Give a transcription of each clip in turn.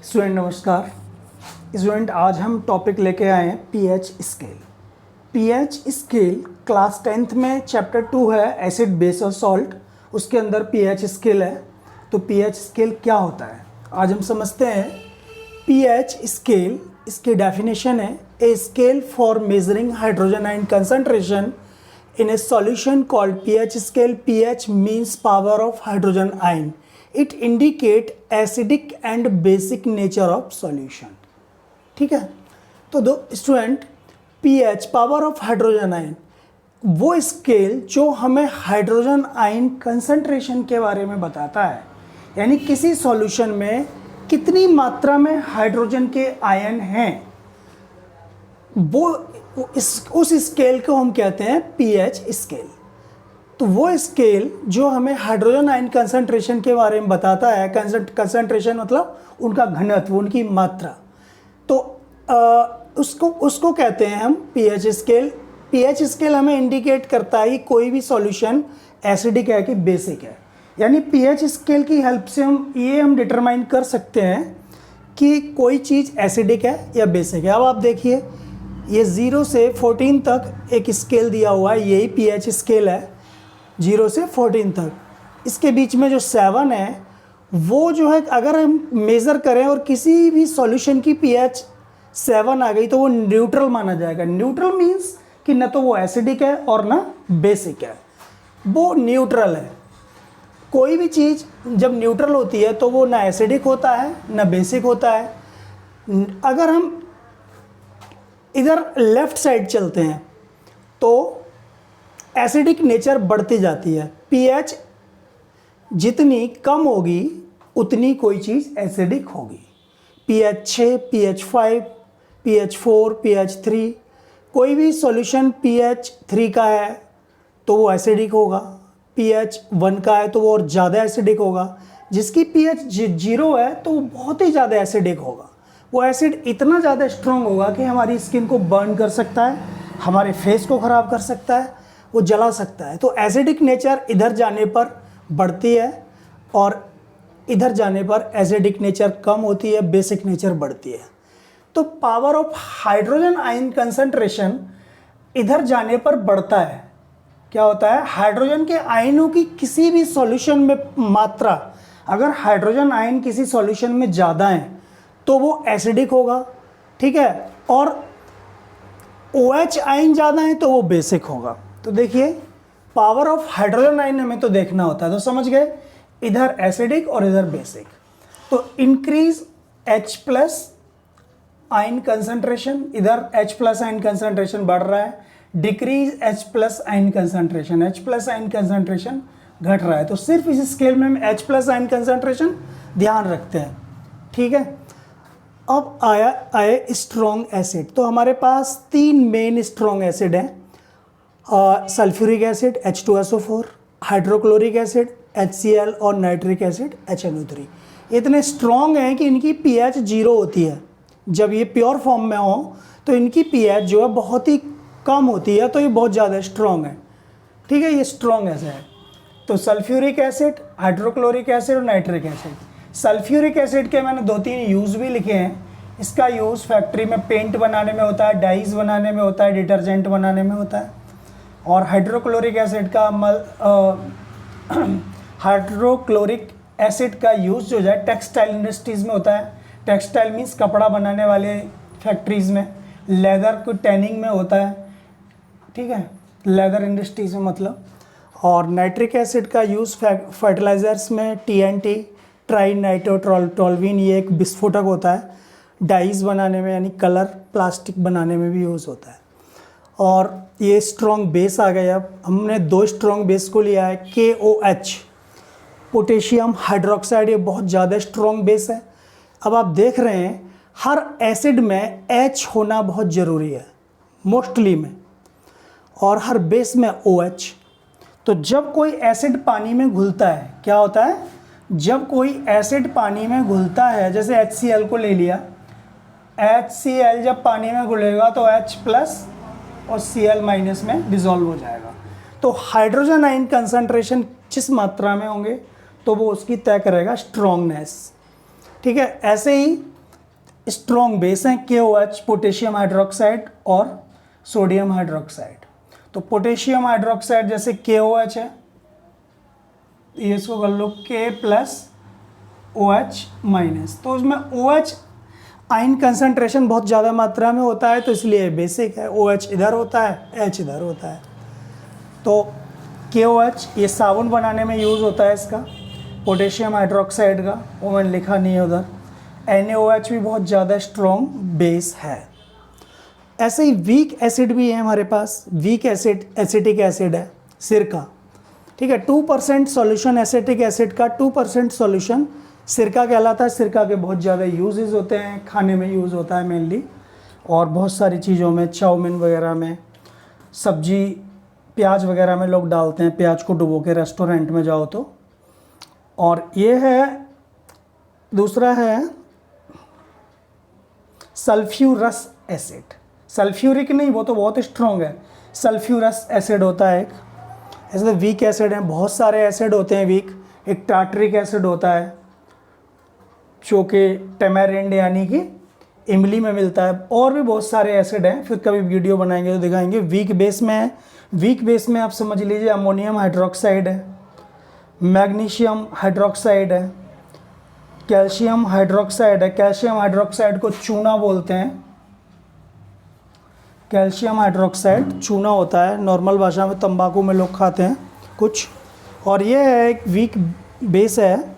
Student नमस्कार। Student आज हम टॉपिक लेके आए हैं pH scale. PH scale class 10th में चैप्टर 2 है एसिड बेस और सॉल्ट, उसके अंदर पीएच स्केल है। तो पीएच स्केल क्या होता है आज हम समझते हैं। पीएच स्केल, इसकी डेफिनेशन है a scale for measuring hydrogen ion concentration in a solution called pH scale. pH means power of hydrogen ion. It indicate acidic and basic nature of solution. ठीक है, तो दो student pH power of hydrogen ion वो scale जो हमें hydrogen ion concentration के बारे में बताता है, यानी किसी सॉल्यूशन में कितनी मात्रा में हाइड्रोजन के आयन हैं, वो उस स्केल को हम कहते हैं पीएच स्केल। तो वो स्केल जो हमें हाइड्रोजन आयन कंसंट्रेशन के बारे में बताता है, कंसंट्रेशन मतलब उनका घनत्व, उनकी मात्रा, तो उसको कहते हैं हम पीएच स्केल। पीएच स्केल हमें इंडिकेट करता है कि कोई भी सॉल्यूशन एसिडिक है कि बेसिक है, यानी पीएच स्केल की हेल्प से हम डिटरमाइन कर सकते हैं कि कोई चीज़ एसिडिक है या बेसिक है। अब आप देखिए, ये 0 से 14 तक एक स्केल दिया हुआ है, यही पीएच स्केल है 0 से 14 तक। इसके बीच में जो 7 है वो जो है, अगर हम मेज़र करें और किसी भी सॉल्यूशन की पीएच 7 आ गई तो वो न्यूट्रल माना जाएगा। न्यूट्रल मीन्स कि न तो वो एसिडिक है और ना बेसिक है, वो न्यूट्रल है। कोई भी चीज़ जब न्यूट्रल होती है तो वो ना एसिडिक होता है ना बेसिक होता है। अगर हम इधर लेफ्ट साइड चलते हैं तो एसिडिक नेचर बढ़ती जाती है। पीएच जितनी कम होगी उतनी कोई चीज़ एसिडिक होगी। पीएच 6, पीएच 5, पीएच 4, पीएच 3, कोई भी सॉल्यूशन पीएच 3 का है तो वो एसिडिक होगा, पीएच 1 का है तो वो और ज़्यादा एसिडिक होगा, जिसकी पीएच 0 है तो वो बहुत ही ज़्यादा एसिडिक होगा। वो एसिड इतना ज़्यादा स्ट्रॉन्ग होगा कि हमारी स्किन को बर्न कर सकता है, हमारे फेस को ख़राब कर सकता है, वो जला सकता है। तो एसिडिक नेचर इधर जाने पर बढ़ती है और इधर जाने पर एसिडिक नेचर कम होती है, बेसिक नेचर बढ़ती है। तो power of hydrogen ion concentration इधर जाने पर बढ़ता है। क्या होता है, हाइड्रोजन के आयनों की किसी भी सॉल्यूशन में मात्रा, अगर हाइड्रोजन आयन किसी सॉल्यूशन में ज़्यादा है तो वो एसिडिक होगा, ठीक है, और OH आयन ज़्यादा है तो वो बेसिक होगा। तो देखिए, पावर ऑफ हाइड्रोजन आयन हमें तो देखना होता है, तो समझ गए, इधर एसिडिक और इधर बेसिक। तो इंक्रीज H+ आयन कंसंट्रेशन, इधर H+ आयन कंसंट्रेशन बढ़ रहा है, decrease H+ ion concentration, H+ ion concentration घट रहा है। तो सिर्फ इस स्केल में हम H+ आयन कंसंट्रेशन ध्यान रखते हैं, ठीक है। अब आए स्ट्रॉन्ग एसिड। तो हमारे पास 3 मेन स्ट्रॉन्ग एसिड हैं, sulphuric acid H2SO4, hydrochloric acid HCl और नाइट्रिक एसिड HNO3। इतने स्ट्रॉन्ग हैं कि इनकी pH 0 होती है। जब ये प्योर फॉर्म में हो तो इनकी pH जो है बहुत ही कम होती है, तो ये बहुत ज़्यादा स्ट्रॉन्ग है, ठीक है, ये स्ट्रॉन्ग एसिड है। तो सल्फ्यूरिक एसिड, हाइड्रोक्लोरिक एसिड और नाइट्रिक एसिड। सल्फ्यूरिक एसिड के मैंने 2-3 यूज़ भी लिखे हैं। इसका यूज़ फैक्ट्री में पेंट बनाने में होता है, डाइज बनाने में होता है, डिटर्जेंट बनाने में होता है। और हाइड्रोक्लोरिक एसिड का हाइड्रोक्लोरिक एसिड का यूज़ जो है टेक्सटाइल इंडस्ट्रीज़ में होता है। टेक्सटाइल मीन्स कपड़ा बनाने वाले फैक्ट्रीज़ में, लेदर को टैनिंग में होता है, ठीक है, लेदर इंडस्ट्रीज़ में मतलब। और नाइट्रिक एसिड का यूज़ फर्टिलाइज़र्स में, TNT ट्राई नाइट्रोटोल्यूइन, ये एक विस्फोटक होता है, डाइज बनाने में यानी कलर प्लास्टिक बनाने में भी यूज़ होता है। और ये स्ट्रॉन्ग बेस आ गया। अब हमने 2 स्ट्रॉन्ग बेस को लिया है, KOH पोटेशियम हाइड्रोक्साइड, ये बहुत ज़्यादा स्ट्रॉन्ग बेस है। अब आप देख रहे हैं हर एसिड में H होना बहुत ज़रूरी है मोस्टली में, और हर बेस में OH। तो जब कोई एसिड पानी में घुलता है, क्या होता है, जब कोई एसिड पानी में घुलता है, जैसे HCl को ले लिया, HCl जब पानी में घुलेगा तो H+ और Cl- में डिसॉल्व हो जाएगा। तो हाइड्रोजन आयन कंसंट्रेशन जिस मात्रा में होंगे तो वो उसकी तय करेगा स्ट्रॉन्गनेस, ठीक है। ऐसे ही स्ट्रॉन्ग बेस हैं KOH, पोटेशियम हाइड्रोक्साइड और सोडियम हाइड्रोक्साइड। तो पोटेशियम हाइड्रोक्साइड जैसे KOH है, ये इसको कर लो K+OH-। तो उसमें OH आयन कंसंट्रेशन बहुत ज़्यादा मात्रा में होता है, तो इसलिए बेसिक है। OH इधर होता है, H इधर होता है। तो KOH ये साबुन बनाने में यूज़ होता है इसका, पोटेशियम हाइड्रोक्साइड का, वो मैंने लिखा नहीं है उधर। NaOH भी बहुत ज़्यादा स्ट्रॉन्ग बेस है। ऐसे ही वीक एसिड भी है हमारे पास। वीक एसिड एसिटिक एसिड है, सिरका, ठीक है। 2% सॉल्यूशन एसिटिक एसिड का 2% सॉल्यूशन सिरका कहलाता है। सिरका के बहुत ज़्यादा यूजेस होते हैं, खाने में यूज़ होता है मेनली, और बहुत सारी चीज़ों में, चाउमीन वगैरह में, सब्जी, प्याज वगैरह में लोग डालते हैं, प्याज को डुबो के रेस्टोरेंट में जाओ तो। और ये है, दूसरा है सल्फ्यूरस एसिड। सल्फ्यूरिक नहीं, वो तो बहुत स्ट्रॉन्ग है। सल्फ्यूरस एसिड होता है एक। ऐसे तो वीक एसिड हैं, बहुत सारे एसिड होते हैं वीक। एक टार्टरिक एसिड होता है जो कि टेमेरिंड यानी कि इमली में मिलता है। और भी बहुत सारे एसिड हैं, फिर कभी वीडियो बनाएंगे तो दिखाएंगे। वीक बेस में है, वीक बेस में आप समझ लीजिए अमोनियम हाइड्रोक्साइड है, मैग्नीशियम हाइड्रोक्साइड है, कैल्शियम हाइड्रोक्साइड है। कैल्शियम हाइड्रोक्साइड को चूना बोलते हैं। कैल्शियम हाइड्रोक्साइड चूना होता है, नॉर्मल भाषा में तंबाकू में लोग खाते हैं कुछ। और ये है एक वीक बेस है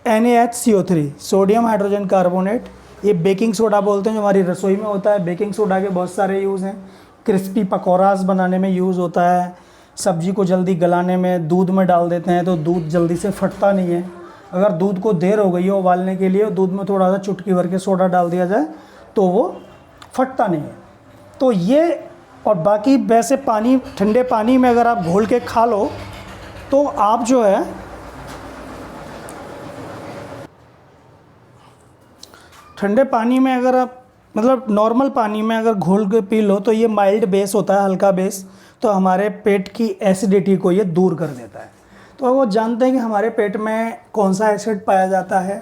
NaHCO3, सोडियम हाइड्रोजन कार्बोनेट। ये बेकिंग सोडा बोलते हैं, जो हमारी रसोई में होता है। बेकिंग सोडा के बहुत सारे यूज़ हैं। क्रिस्पी पकौड़ास बनाने में यूज़ होता है, सब्जी को जल्दी गलाने में। दूध में डाल देते हैं तो दूध जल्दी से फटता नहीं है। अगर दूध को देर हो गई है उबालने के लिए, दूध में थोड़ा सा चुटकी भर के सोडा डाल दिया जाए तो वो फटता नहीं है। तो ये, और बाकी वैसे पानी, ठंडे पानी में अगर आप घोल के खा लो तो आप जो है ठंडे पानी में, अगर आप मतलब नॉर्मल पानी में अगर घोल के पी लो तो ये माइल्ड बेस होता है, हल्का बेस। तो हमारे पेट की एसिडिटी को ये दूर कर देता है। तो वो जानते हैं कि हमारे पेट में कौन सा एसिड पाया जाता है।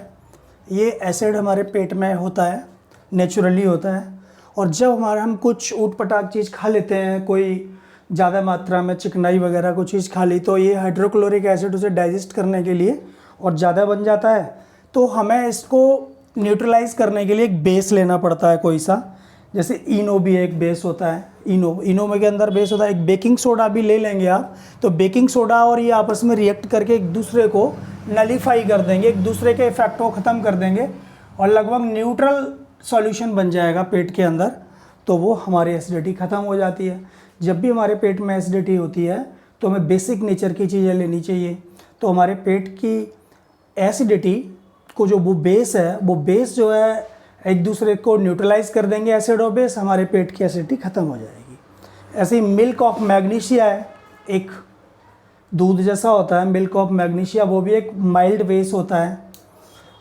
ये एसिड हमारे पेट में होता है, नेचुरली होता है। और जब हम कुछ ऊट पटाक चीज़ खा लेते हैं, कोई ज़्यादा मात्रा में चिकनाई वगैरह कोई चीज़ खा ली, तो ये हाइड्रोक्लोरिक एसिड उसे डाइजेस्ट करने के लिए और ज़्यादा बन जाता है। तो हमें इसको न्यूट्रलाइज करने के लिए एक बेस लेना पड़ता है कोई सा। जैसे इनो भी एक बेस होता है, इनो में के अंदर बेस होता है। एक बेकिंग सोडा भी ले लेंगे आप, तो बेकिंग सोडा और ये आपस में रिएक्ट करके एक दूसरे को नलीफाई कर देंगे, एक दूसरे के इफेक्ट को ख़त्म कर देंगे, और लगभग न्यूट्रल सॉल्यूशन बन जाएगा पेट के अंदर। तो वो हमारी एसिडिटी ख़त्म हो जाती है। जब भी हमारे पेट में एसिडिटी होती है तो हमें बेसिक नेचर की चीज़ें लेनी चाहिए। तो हमारे पेट की एसिडिटी को जो वो बेस है, वो बेस जो है एक दूसरे को न्यूट्रलाइज कर देंगे, एसिड और बेस, हमारे पेट की एसिडिटी ख़त्म हो जाएगी। ऐसे ही मिल्क ऑफ मैग्नीशिया है, एक दूध जैसा होता है मिल्क ऑफ मैग्नीशिया, वो भी एक माइल्ड बेस होता है।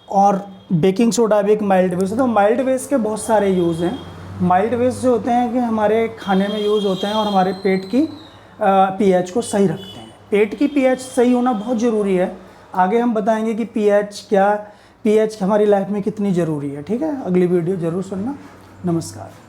और बेकिंग सोडा भी एक माइल्ड बेस होता है। तो माइल्ड बेस के बहुत सारे यूज़ हैं। माइल्ड बेस जो होते हैं कि हमारे खाने में यूज़ होते हैं और हमारे पेट की pH को सही रखते हैं। पेट की pH सही होना बहुत ज़रूरी है। आगे हम बताएंगे कि pH हमारी लाइफ में कितनी ज़रूरी है। ठीक है, अगली वीडियो ज़रूर सुनना। नमस्कार।